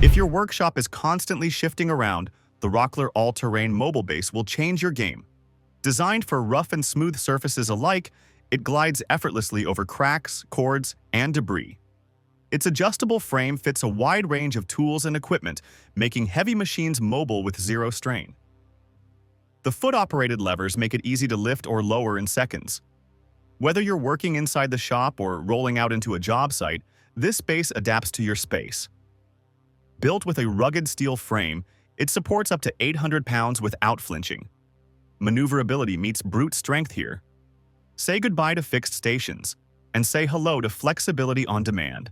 If your workshop is constantly shifting around, the Rockler Allterrain mobile base will change your game. Designed for rough and smooth surfaces alike, it glides effortlessly over cracks, cords, and debris. Its adjustable frame fits a wide range of tools and equipment, making heavy machines mobile with zero strain. The foot-operated levers make it easy to lift or lower in seconds. Whether you're working inside the shop or rolling out into a job site, this base adapts to your space. Built with a rugged steel frame, it supports up to 800 pounds without flinching. Maneuverability meets brute strength here. Say goodbye to fixed stations, and say hello to flexibility on demand.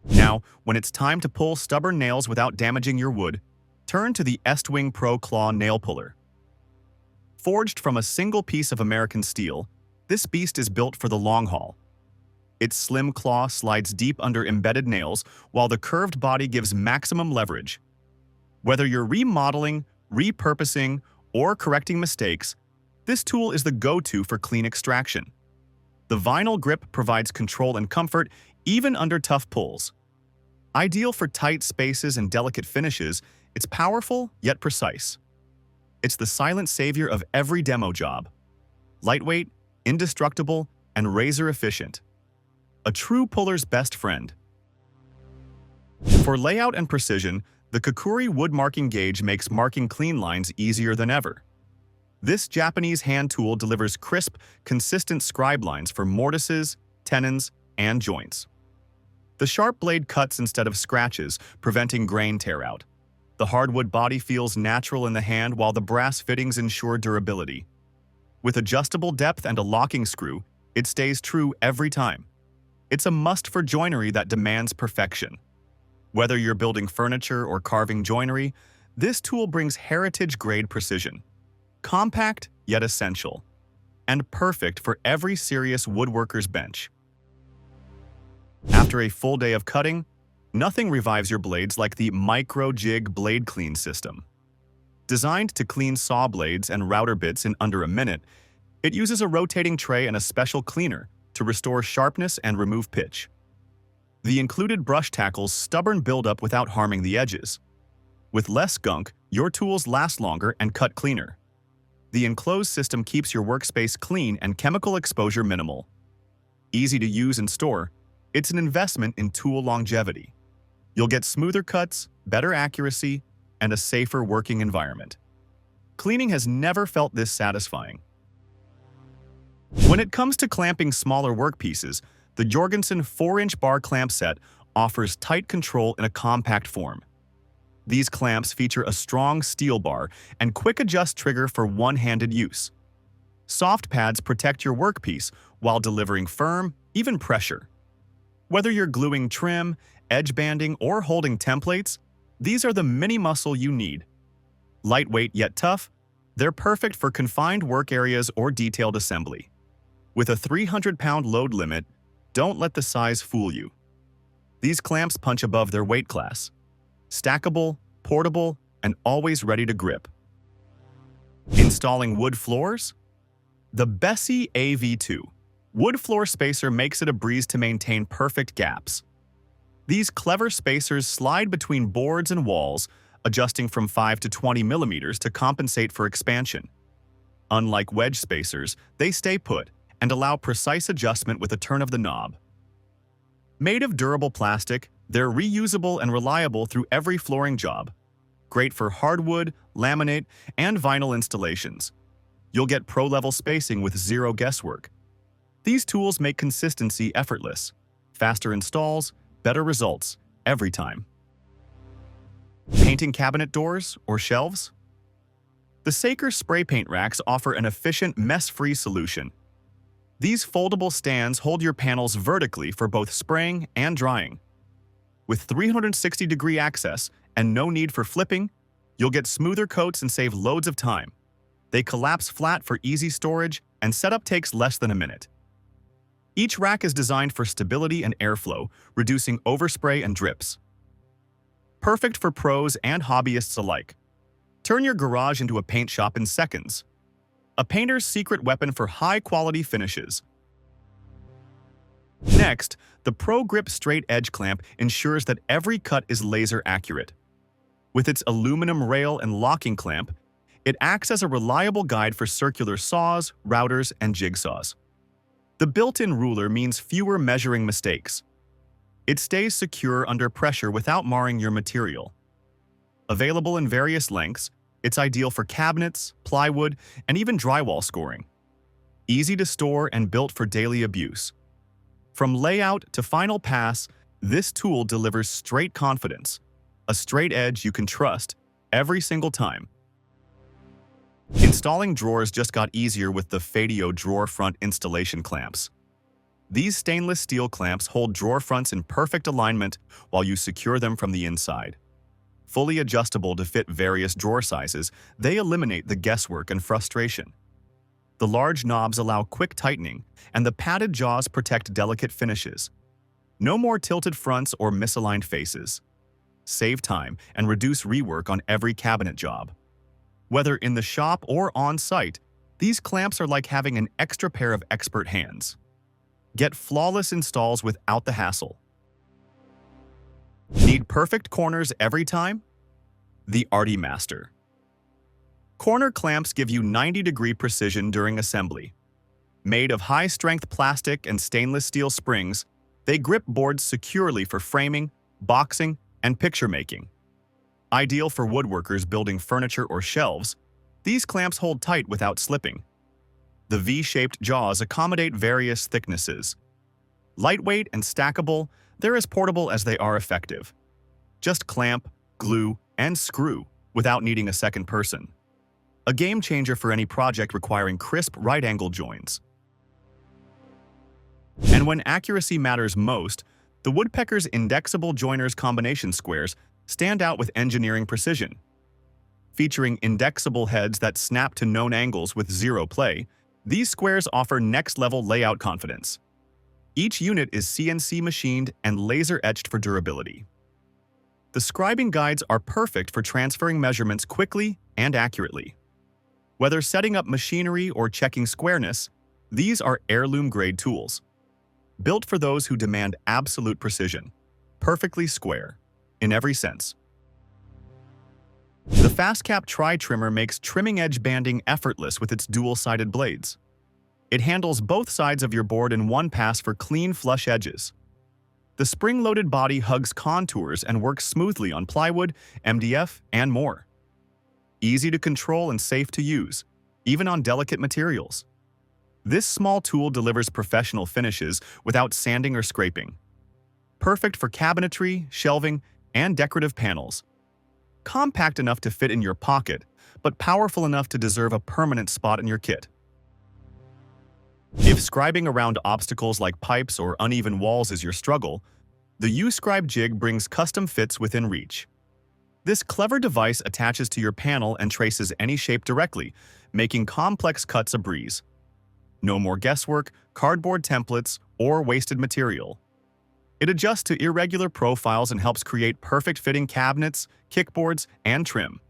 Now, when it's time to pull stubborn nails without damaging your wood, turn to the Estwing Pro Claw nail puller. Forged from a single piece of American steel, this beast is built for the long haul. Its slim claw slides deep under embedded nails, while the curved body gives maximum leverage. Whether you're remodeling, repurposing, or correcting mistakes, this tool is the go-to for clean extraction. The vinyl grip provides control and comfort even under tough pulls. Ideal for tight spaces and delicate finishes, it's powerful yet precise. It's the silent savior of every demo job. Lightweight, indestructible, and razor efficient. A true puller's best friend. For layout and precision, the Kakuri wood marking gauge makes marking clean lines easier than ever. This Japanese hand tool delivers crisp, consistent scribe lines for mortises, tenons, and joints. The sharp blade cuts instead of scratches, preventing grain tear-out. The hardwood body feels natural in the hand while the brass fittings ensure durability. With adjustable depth and a locking screw, it stays true every time. It's a must for joinery that demands perfection. Whether you're building furniture or carving joinery, this tool brings heritage-grade precision. Compact yet essential, and perfect for every serious woodworker's bench. After a full day of cutting, nothing revives your blades like the MICROJIG BLADECLEAN system. Designed to clean saw blades and router bits in under a minute, it uses a rotating tray and a special cleaner to restore sharpness and remove pitch. The included brush tackles stubborn buildup without harming the edges. With less gunk, your tools last longer and cut cleaner. The enclosed system keeps your workspace clean and chemical exposure minimal. Easy to use and store, it's an investment in tool longevity. You'll get smoother cuts, better accuracy, and a safer working environment. Cleaning has never felt this satisfying. When it comes to clamping smaller workpieces, the Jorgensen 4-inch bar clamp set offers tight control in a compact form. These clamps feature a strong steel bar and quick adjust trigger for one-handed use. Soft pads protect your workpiece while delivering firm, even pressure. Whether you're gluing trim, edge banding, or holding templates, these are the mini muscle you need. Lightweight yet tough, they're perfect for confined work areas or detailed assembly. With a 300-pound load limit, don't let the size fool you. These clamps punch above their weight class. Stackable, portable, and always ready to grip. Installing wood floors? The Bessie AV2 wood floor spacer makes it a breeze to maintain perfect gaps. These clever spacers slide between boards and walls, adjusting from 5 to 20 millimeters to compensate for expansion. Unlike wedge spacers, they stay put and allow precise adjustment with a turn of the knob. Made of durable plastic, they're reusable and reliable through every flooring job. Great for hardwood, laminate, and vinyl installations. You'll get pro-level spacing with zero guesswork. These tools make consistency effortless. Faster installs, better results, every time. Painting cabinet doors or shelves? The Saker spray paint racks offer an efficient, mess-free solution. These foldable stands hold your panels vertically for both spraying and drying. With 360-degree access and no need for flipping, you'll get smoother coats and save loads of time. They collapse flat for easy storage, and setup takes less than a minute. Each rack is designed for stability and airflow, reducing overspray and drips. Perfect for pros and hobbyists alike. Turn your garage into a paint shop in seconds. A painter's secret weapon for high-quality finishes. Next, the ProGrip straight edge clamp ensures that every cut is laser accurate. With its aluminum rail and locking clamp, it acts as a reliable guide for circular saws, routers, and jigsaws. The built-in ruler means fewer measuring mistakes. It stays secure under pressure without marring your material. Available in various lengths, it's ideal for cabinets, plywood, and even drywall scoring. Easy to store and built for daily abuse. From layout to final pass, this tool delivers straight confidence, a straight edge you can trust every single time. Installing drawers just got easier with the FAITIO drawer front installation clamps. These stainless steel clamps hold drawer fronts in perfect alignment while you secure them from the inside. Fully adjustable to fit various drawer sizes, they eliminate the guesswork and frustration. The large knobs allow quick tightening, and the padded jaws protect delicate finishes. No more tilted fronts or misaligned faces. Save time and reduce rework on every cabinet job. Whether in the shop or on-site, these clamps are like having an extra pair of expert hands. Get flawless installs without the hassle. Need perfect corners every time? The ARTYMASTER. Corner clamps give you 90-degree precision during assembly. Made of high-strength plastic and stainless steel springs, they grip boards securely for framing, boxing, and picture-making. Ideal for woodworkers building furniture or shelves, these clamps hold tight without slipping. The V-shaped jaws accommodate various thicknesses. Lightweight and stackable, they're as portable as they are effective. Just clamp, glue, and screw without needing a second person. A game changer for any project requiring crisp right-angle joints. And when accuracy matters most, the Woodpecker's Indexable joiners combination squares stand out with engineering precision. Featuring indexable heads that snap to known angles with zero play, these squares offer next-level layout confidence. Each unit is CNC machined and laser-etched for durability. The scribing guides are perfect for transferring measurements quickly and accurately. Whether setting up machinery or checking squareness, these are heirloom-grade tools. Built for those who demand absolute precision, perfectly square, in every sense. The Fastcap Tri Trimmer makes trimming edge banding effortless with its dual-sided blades. It handles both sides of your board in one pass for clean, flush edges. The spring-loaded body hugs contours and works smoothly on plywood, MDF, and more. Easy to control and safe to use, even on delicate materials. This small tool delivers professional finishes without sanding or scraping. Perfect for cabinetry, shelving, and decorative panels. Compact enough to fit in your pocket, but powerful enough to deserve a permanent spot in your kit. If scribing around obstacles like pipes or uneven walls is your struggle, the Uscribe Jig brings custom fits within reach. This clever device attaches to your panel and traces any shape directly, making complex cuts a breeze. No more guesswork, cardboard templates, or wasted material. It adjusts to irregular profiles and helps create perfect-fitting cabinets, kickboards, and trim.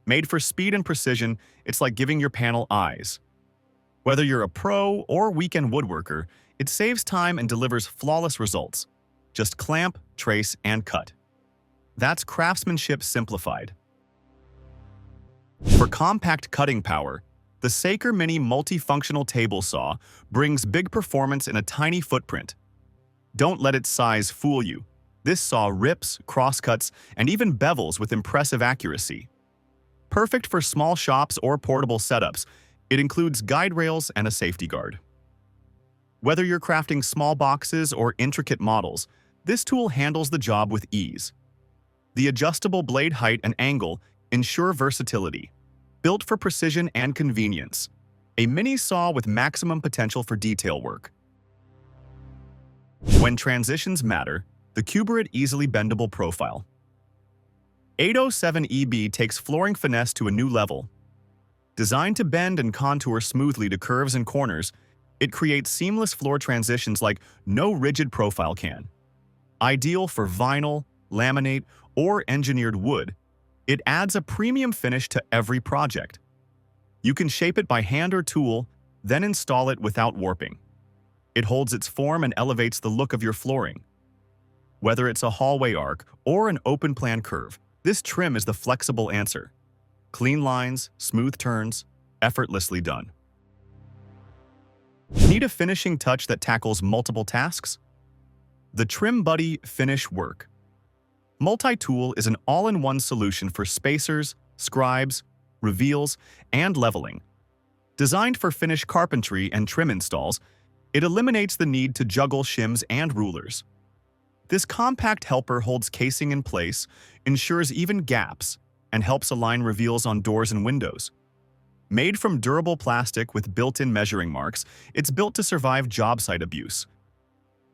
Made for speed and precision, it's like giving your panel eyes. Whether you're a pro or weekend woodworker, it saves time and delivers flawless results. Just clamp, trace, and cut. That's craftsmanship simplified. For compact cutting power, the Saker Mini multifunctional table saw brings big performance in a tiny footprint. Don't let its size fool you. This saw rips, crosscuts, and even bevels with impressive accuracy. Perfect for small shops or portable setups, it includes guide rails and a safety guard. Whether you're crafting small boxes or intricate models, this tool handles the job with ease. The adjustable blade height and angle ensure versatility. Built for precision and convenience. A mini saw with maximum potential for detail work. When transitions matter, the Küberit Easily bendable profile. 807 EB takes flooring finesse to a new level. Designed to bend and contour smoothly to curves and corners, it creates seamless floor transitions like no rigid profile can. Ideal for vinyl, laminate, or engineered wood, it adds a premium finish to every project. You can shape it by hand or tool, then install it without warping. It holds its form and elevates the look of your flooring. Whether it's a hallway arc or an open-plan curve, this trim is the flexible answer. Clean lines, smooth turns, effortlessly done. Need a finishing touch that tackles multiple tasks? The Trim Buddy Finish Work Multi-Tool is an all-in-one solution for spacers, scribes, reveals, and leveling. Designed for finish carpentry and trim installs, it eliminates the need to juggle shims and rulers. This compact helper holds casing in place, ensures even gaps, and helps align reveals on doors and windows. Made from durable plastic with built-in measuring marks, it's built to survive job site abuse.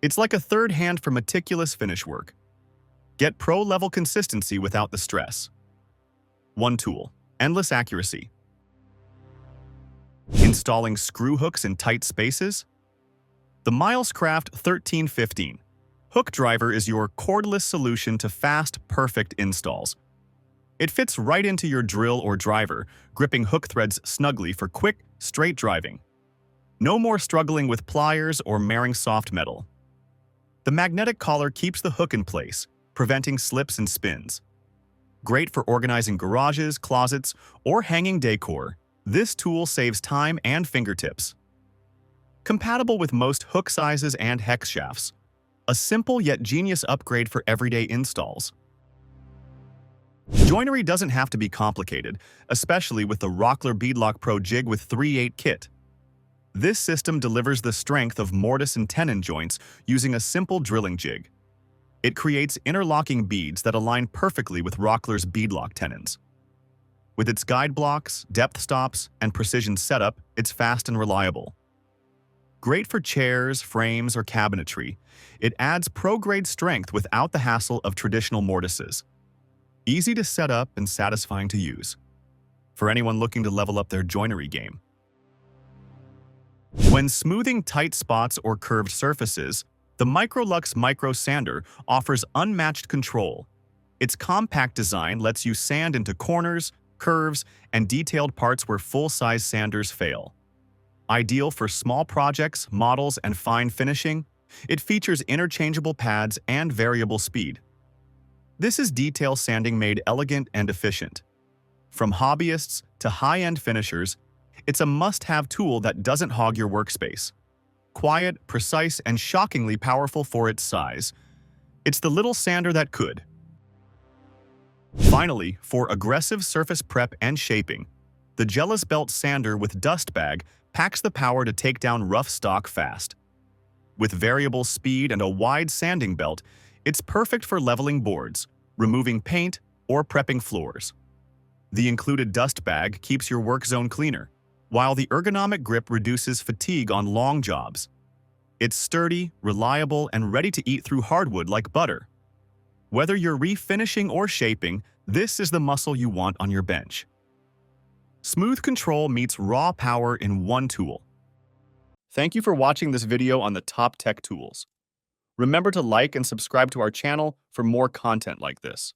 It's like a third hand for meticulous finish work. Get pro-level consistency without the stress. One tool, endless accuracy. Installing screw hooks in tight spaces? The Milescraft 1315 hook driver is your cordless solution to fast, perfect installs. It fits right into your drill or driver, gripping hook threads snugly for quick, straight driving. No more struggling with pliers or marring soft metal. The magnetic collar keeps the hook in place, preventing slips and spins. Great for organizing garages, closets, or hanging decor, this tool saves time and fingertips. Compatible with most hook sizes and hex shafts, a simple yet genius upgrade for everyday installs. Joinery doesn't have to be complicated, especially with the Rockler Beadlock Pro Jig with 3/8 kit. This system delivers the strength of mortise and tenon joints using a simple drilling jig. It creates interlocking beads that align perfectly with Rockler's beadlock tenons. With its guide blocks, depth stops, and precision setup, it's fast and reliable. Great for chairs, frames, or cabinetry, it adds pro-grade strength without the hassle of traditional mortises. Easy to set up and satisfying to use. For anyone looking to level up their joinery game. When smoothing tight spots or curved surfaces, the Microlux Micro Sander offers unmatched control. Its compact design lets you sand into corners, curves, and detailed parts where full-size sanders fail. Ideal for small projects, models, and fine finishing, it features interchangeable pads and variable speed. This is detail sanding made elegant and efficient. From hobbyists to high-end finishers, it's a must-have tool that doesn't hog your workspace. Quiet, precise, and shockingly powerful for its size. It's the little sander that could. Finally, for aggressive surface prep and shaping, the Jealous Belt Sander with Dust Bag packs the power to take down rough stock fast. With variable speed and a wide sanding belt, it's perfect for leveling boards, removing paint, or prepping floors. The included dust bag keeps your work zone cleaner, while the ergonomic grip reduces fatigue on long jobs. It's sturdy, reliable, and ready to eat through hardwood like butter. Whether you're refinishing or shaping, this is the muscle you want on your bench. Smooth control meets raw power in one tool. Thank you for watching this video on the top tech tools. Remember to like and subscribe to our channel for more content like this.